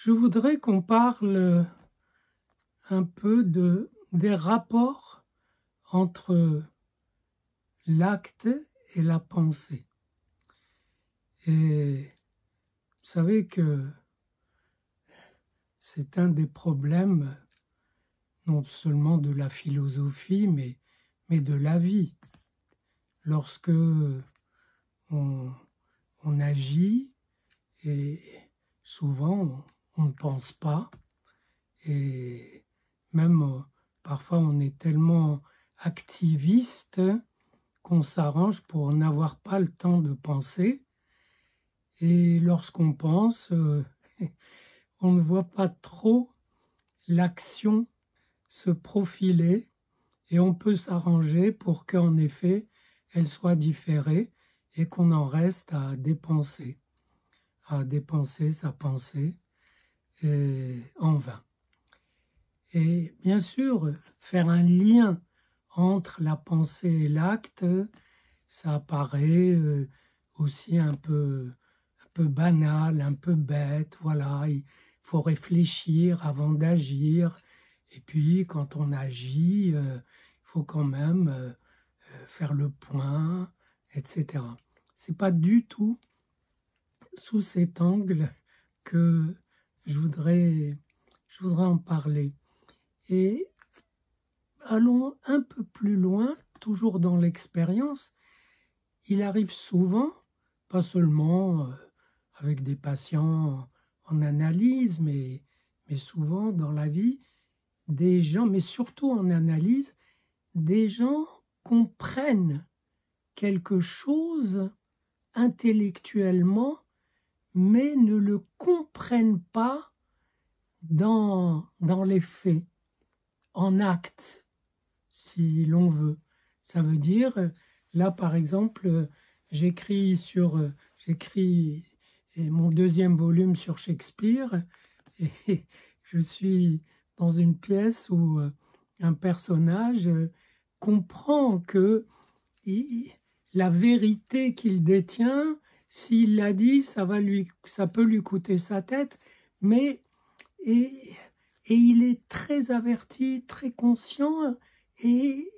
Je voudrais qu'on parle un peu des rapports entre l'acte et la pensée. Et vous savez que c'est un des problèmes non seulement de la philosophie, mais de la vie. Lorsque on agit, et souvent on ne pense pas, et même parfois on est tellement activiste qu'on s'arrange pour n'avoir pas le temps de penser, et lorsqu'on pense, on ne voit pas trop l'action se profiler, et on peut s'arranger pour qu'en effet elle soit différée et qu'on en reste à dépenser sa pensée en vain. Et bien sûr, faire un lien entre la pensée et l'acte, ça paraît aussi un peu banal, un peu bête. Voilà, il faut réfléchir avant d'agir. Et puis, quand on agit, il faut quand même faire le point, etc. C'est pas du tout sous cet angle que je voudrais en parler. Et allons un peu plus loin, toujours dans l'expérience. Il arrive souvent, pas seulement avec des patients en analyse, mais souvent dans la vie, des gens, mais surtout en analyse, des gens comprennent quelque chose intellectuellement, mais ne le comprennent pas dans les faits, en actes, si l'on veut. Ça veut dire, là par exemple, j'écris mon deuxième volume sur Shakespeare, et je suis dans une pièce où un personnage comprend que la vérité qu'il détient, s'il l'a dit, ça peut lui coûter sa tête, et il est très averti, très conscient, et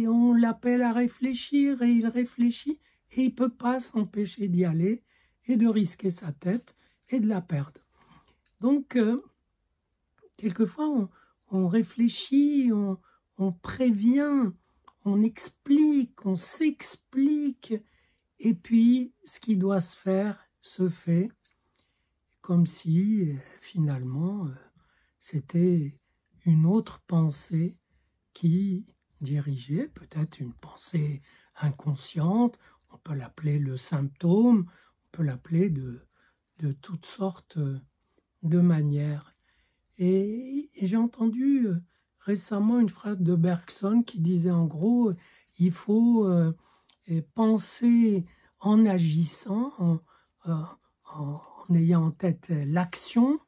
on l'appelle à réfléchir, et il réfléchit, et il ne peut pas s'empêcher d'y aller, et de risquer sa tête, et de la perdre. Donc, quelquefois, on réfléchit, on prévient, on explique, on s'explique, et puis ce qui doit se faire se fait, comme si finalement c'était une autre pensée qui dirigeait, peut-être une pensée inconsciente, on peut l'appeler le symptôme, on peut l'appeler de toutes sortes de manières. Et j'ai entendu récemment une phrase de Bergson qui disait en gros, il faut penser en agissant, en ayant en tête l'action,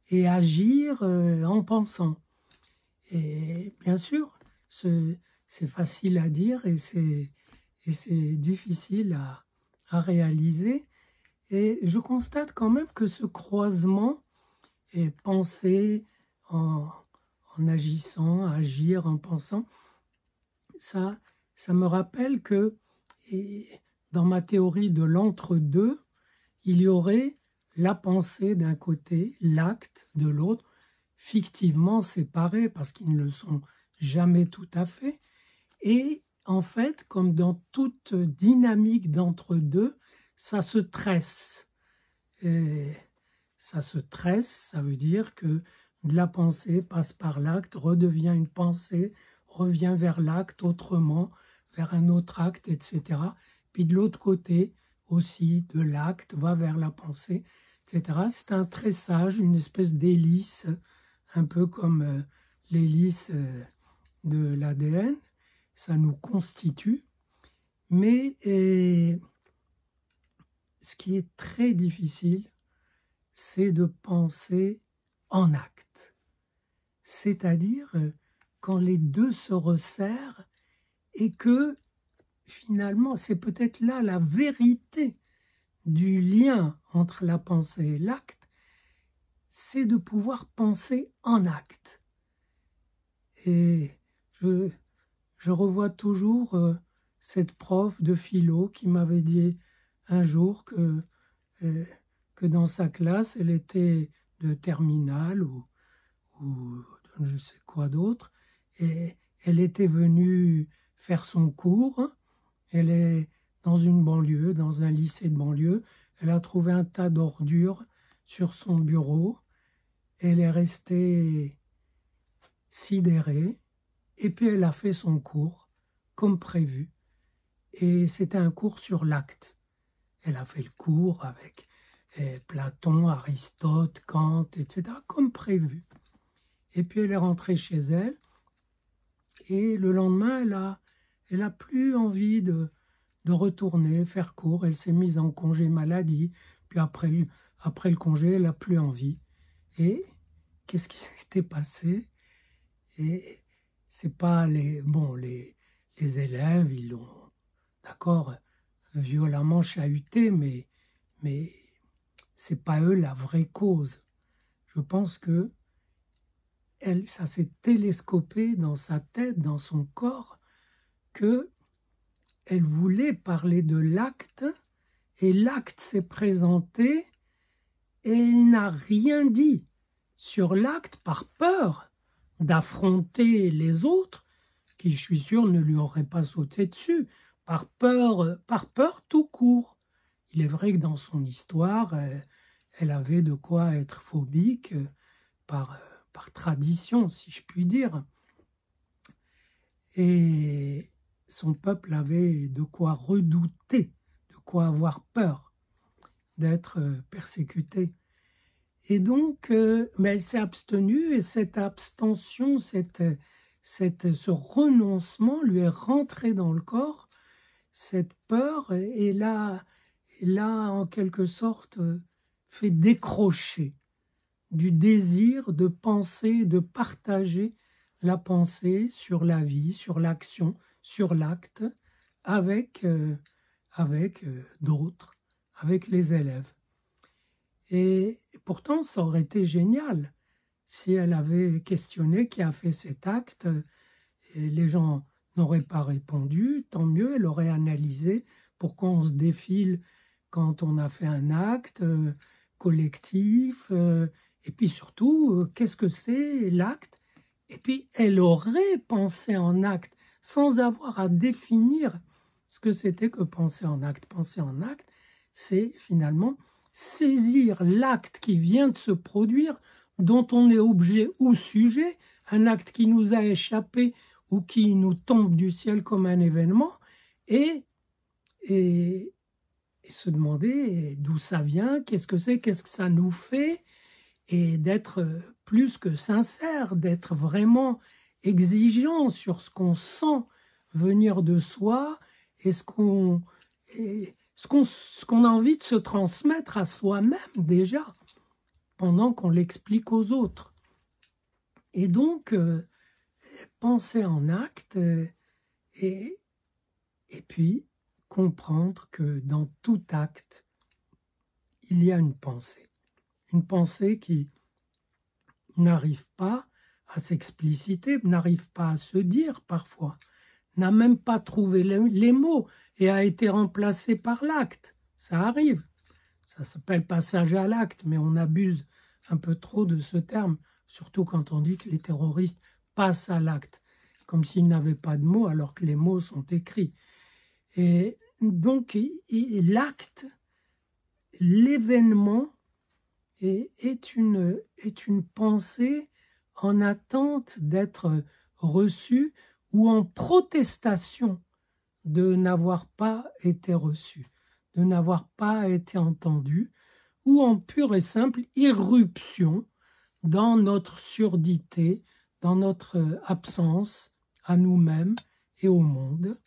et agir en pensant. Et bien sûr, c'est facile à dire et c'est difficile à réaliser. Et je constate quand même que ce croisement, et penser en agissant, agir en pensant, ça me rappelle que dans ma théorie de l'entre-deux, il y aurait la pensée d'un côté, l'acte de l'autre, fictivement séparés parce qu'ils ne le sont jamais tout à fait. Et en fait, comme dans toute dynamique d'entre-deux, ça se tresse. Et ça se tresse, ça veut dire que de la pensée passe par l'acte, redevient une pensée, revient vers l'acte autrement, vers un autre acte, etc. Puis de l'autre côté aussi, de l'acte va vers la pensée, etc. C'est un tressage, une espèce d'hélice, un peu comme l'hélice de l'ADN. Ça nous constitue. Mais ce qui est très difficile, c'est de penser en acte. C'est-à-dire quand les deux se resserrent et que finalement, c'est peut-être là la vérité du lien entre la pensée et l'acte, c'est de pouvoir penser en acte. Et je revois toujours cette prof de philo qui m'avait dit un jour que dans sa classe, elle était de terminale ou de je sais quoi d'autre, et elle était venue faire son cours. Elle est dans une banlieue, dans un lycée de banlieue. Elle a trouvé un tas d'ordures sur son bureau. Elle est restée sidérée. Et puis elle a fait son cours, comme prévu. Et c'était un cours sur l'acte. Elle a fait le cours avec Platon, Aristote, Kant, etc., comme prévu. Et puis elle est rentrée chez elle. Et le lendemain, elle a plus envie de retourner faire cours. Elle s'est mise en congé maladie. Puis après le congé, elle n'a plus envie. Et qu'est-ce qui s'était passé? Et c'est pas les élèves, ils l'ont, d'accord, violemment chahuté, mais c'est pas eux la vraie cause. Je pense que ça s'est télescopé dans sa tête, dans son corps, que elle voulait parler de l'acte, et l'acte s'est présenté, et elle n'a rien dit sur l'acte par peur d'affronter les autres, qui, je suis sûr, ne lui auraient pas sauté dessus, par peur tout court. Il est vrai que dans son histoire, elle avait de quoi être phobique par tradition, si je puis dire. Et son peuple avait de quoi redouter, de quoi avoir peur d'être persécuté. Et donc, mais elle s'est abstenue, et cette abstention, ce renoncement lui est rentré dans le corps, cette peur, et l'a en quelque sorte fait décrocher du désir de penser, de partager la pensée sur la vie, sur l'action, sur l'acte, avec d'autres, avec les élèves. Et pourtant, ça aurait été génial si elle avait questionné qui a fait cet acte, et les gens n'auraient pas répondu, tant mieux, elle aurait analysé pourquoi on se défile quand on a fait un acte collectif, et puis surtout, qu'est-ce que c'est l'acte? Et puis, elle aurait pensé en acte, sans avoir à définir ce que c'était que penser en acte. Penser en acte, c'est finalement saisir l'acte qui vient de se produire, dont on est objet ou sujet, un acte qui nous a échappé ou qui nous tombe du ciel comme un événement, et se demander d'où ça vient, qu'est-ce que c'est, qu'est-ce que ça nous fait, et d'être plus que sincère, d'être vraiment exigeant sur ce qu'on sent venir de soi et ce qu'on a envie de se transmettre à soi-même déjà, pendant qu'on l'explique aux autres. Et donc, penser en acte et puis comprendre que dans tout acte, il y a une pensée. Une pensée qui n'arrive pas à s'expliciter, n'arrive pas à se dire parfois, n'a même pas trouvé les mots et a été remplacée par l'acte. Ça arrive. Ça s'appelle passage à l'acte, mais on abuse un peu trop de ce terme, surtout quand on dit que les terroristes passent à l'acte, comme s'ils n'avaient pas de mots alors que les mots sont écrits. Et donc, l'acte, l'événement, est une pensée en attente d'être reçue ou en protestation de n'avoir pas été reçue, de n'avoir pas été entendue, ou en pure et simple irruption dans notre surdité, dans notre absence à nous-mêmes et au monde.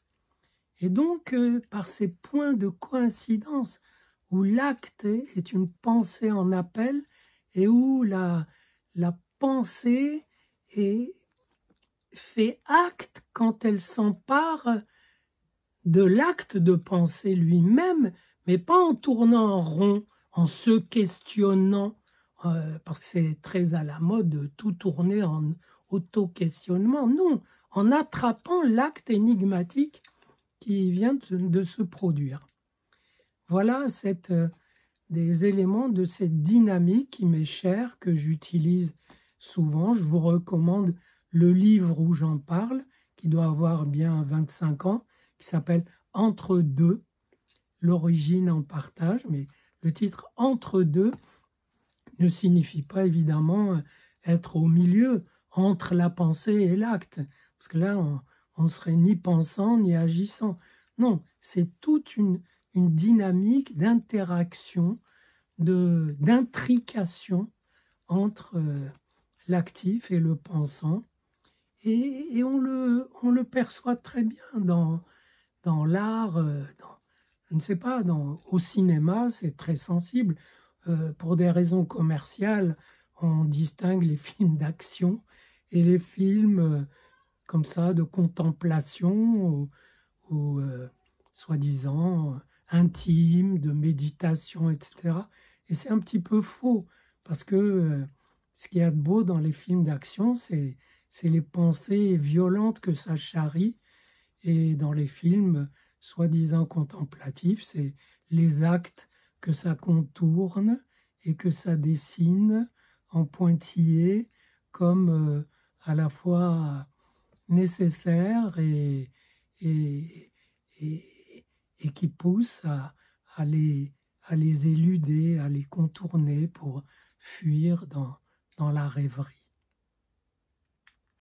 Et donc, par ces points de coïncidence, où l'acte est une pensée en appel et où la pensée fait acte quand elle s'empare de l'acte de penser lui-même, mais pas en tournant en rond, en se questionnant, parce que c'est très à la mode de tout tourner en auto-questionnement. Non, en attrapant l'acte énigmatique qui vient de se produire. Voilà des éléments de cette dynamique qui m'est chère, que j'utilise souvent. Je vous recommande le livre où j'en parle, qui doit avoir bien 25 ans, qui s'appelle « Entre deux », l'origine en partage, mais le titre « Entre deux » ne signifie pas évidemment être au milieu, entre la pensée et l'acte, parce que là, on ne serait ni pensant ni agissant. Non, c'est toute une dynamique d'interaction, d'intrication entre l'actif et le pensant, et on le perçoit très bien dans l'art, je ne sais pas, au cinéma, c'est très sensible. Pour des raisons commerciales, on distingue les films d'action et les films comme ça de contemplation ou soi-disant intimes, de méditation, etc. Et c'est un petit peu faux, parce que ce qu'il y a de beau dans les films d'action, c'est les pensées violentes que ça charrie, et dans les films soi-disant contemplatifs, c'est les actes que ça contourne et que ça dessine en pointillé comme à la fois nécessaire et qui pousse à les éluder, à les contourner pour fuir dans la rêverie.